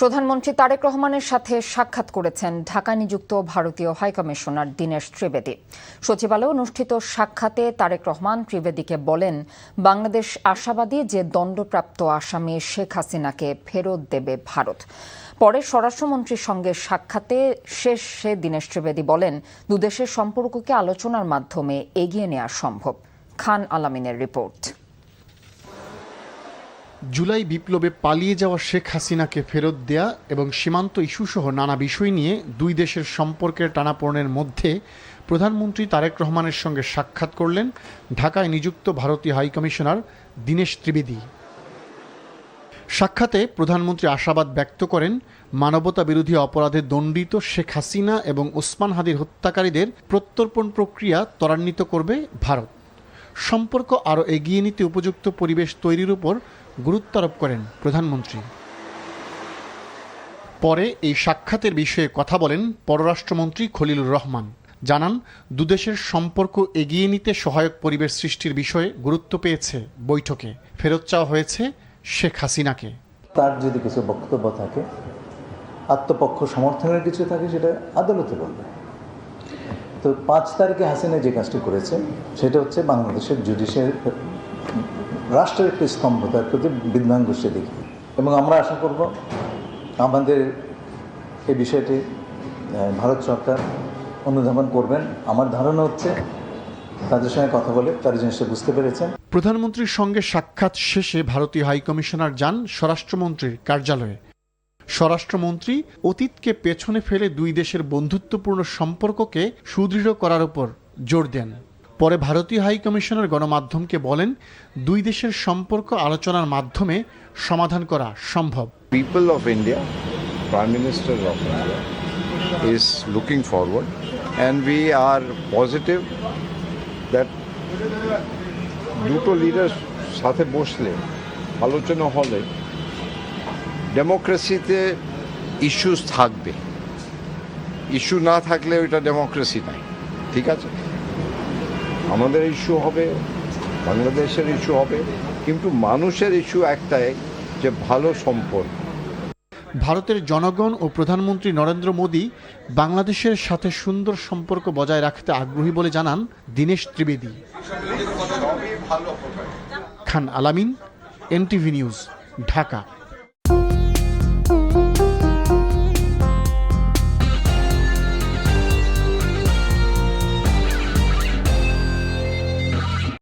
প্রধানমন্ত্রী তারেক রহমানের সাথে সাক্ষাৎ করেছেন ঢাকায় নিযুক্ত ভারতীয় হাইকমিশনার দীনেশ ত্রিবেদী। সচিবালয়ে অনুষ্ঠিত সাক্ষাতে তারেক রহমান ত্রিবেদীকে বলেন, বাংলাদেশ আশাবাদী যে দণ্ডপ্রাপ্ত আসামি শেখ হাসিনাকে ফেরত দেবে ভারত। পরে স্বরাষ্ট্রমন্ত্রীর সঙ্গে সাক্ষাতে শেষে দীনেশ ত্রিবেদী বলেন, দুদেশের সম্পর্ককে আলোচনার মাধ্যমে এগিয়ে নেওয়া সম্ভব। খান আলামিনের রিপোর্ট। জুলাই বিপ্লবে পালিয়ে যাওয়া শেখ হাসিনাকে ফেরত দেয়া এবং সীমান্ত ইস্যুসহ নানা বিষয় নিয়ে দুই দেশের সম্পর্কের টানাপোড়েনের মধ্যে প্রধানমন্ত্রী তারেক রহমানের সঙ্গে সাক্ষাৎ করলেন ঢাকায় নিযুক্ত ভারতীয় হাইকমিশনার দীনেশ ত্রিবেদী। সাক্ষাতে প্রধানমন্ত্রী আশাবাদ ব্যক্ত করেন, মানবতা বিরোধী অপরাধে দণ্ডিত শেখ হাসিনা এবং ওসমান হাদির হত্যাকারীদের প্রত্যর্পণ প্রক্রিয়া ত্বরান্বিত করবে ভারত। সম্পর্ক আরও এগিয়ে নিতে উপযুক্ত পরিবেশ তৈরির উপর গুরুত্ব আরোপ করেন প্রধানমন্ত্রী। পরে এই সাক্ষাতের বিষয়ে কথা বলেন পররাষ্ট্রমন্ত্রী খলিলুর রহমান। জানান, দুদেশের সম্পর্ক এগিয়ে নিতে সহায়ক পরিবেশ সৃষ্টির বিষয়ে গুরুত্ব পেয়েছে বৈঠকে। ফেরত চাওয়া হয়েছে শেখ হাসিনাকে। তার যদি কিছু বক্তব্য থাকে, আত্মপক্ষ সমর্থনের কিছু থাকে, সেটা আদালতে বলবে। তো 5 তারিখে হাসিনা যে কাজটি করেছে সেটা হচ্ছে বাংলাদেশের জুডিশিয়ারি রাষ্ট্রের একটি স্তম্ভতার প্রতি বিধ্বংসী দিক, এবং আমরা আশা করব আমাদের এই বিষয়টি ভারত সরকার অনুধাবন করবেন। আমার ধারণা হচ্ছে তাদের সঙ্গে কথা বলে তারা জিনিসটা বুঝতে পেরেছেন। প্রধানমন্ত্রীর সঙ্গে সাক্ষাৎ শেষে ভারতীয় হাইকমিশনার যান স্বরাষ্ট্রমন্ত্রীর কার্যালয়ে। স্বরাষ্ট্রমন্ত্রী অতীতকে পেছনে ফেলে দুই দেশের বন্ধুত্বপূর্ণ সম্পর্ককে সুদৃঢ় করার উপর জোর দেন। পরে ভারতীয় হাইকমিশনার গণমাধ্যমকে বলেন, দুই দেশের সম্পর্ক আলোচনার মাধ্যমে সমাধান করা সম্ভব। People of India, Prime Minister of India is looking forward, and we are positive that দুটো লিডার সাথে বসলে আলোচনা হলে ডেমোক্রেসিতে ইস্যুস থাকবে। ইস্যু না থাকলে ওইটা ডেমোক্রেসি নাই। ঠিক আছে, আমাদের ইস্যু হবে, বাংলাদেশের ইস্যু হবে, কিন্তু মানুষের ইস্যু একটাই, যে ভালো সম্পর্ক। ভারতের জনগণ ও প্রধানমন্ত্রী নরেন্দ্র মোদী বাংলাদেশের সাথে সুন্দর সম্পর্ক বজায় রাখতে আগ্রহী বলে জানান দীনেশ ত্রিবেদী। খান আলামিন, NTV নিউজ, ঢাকা।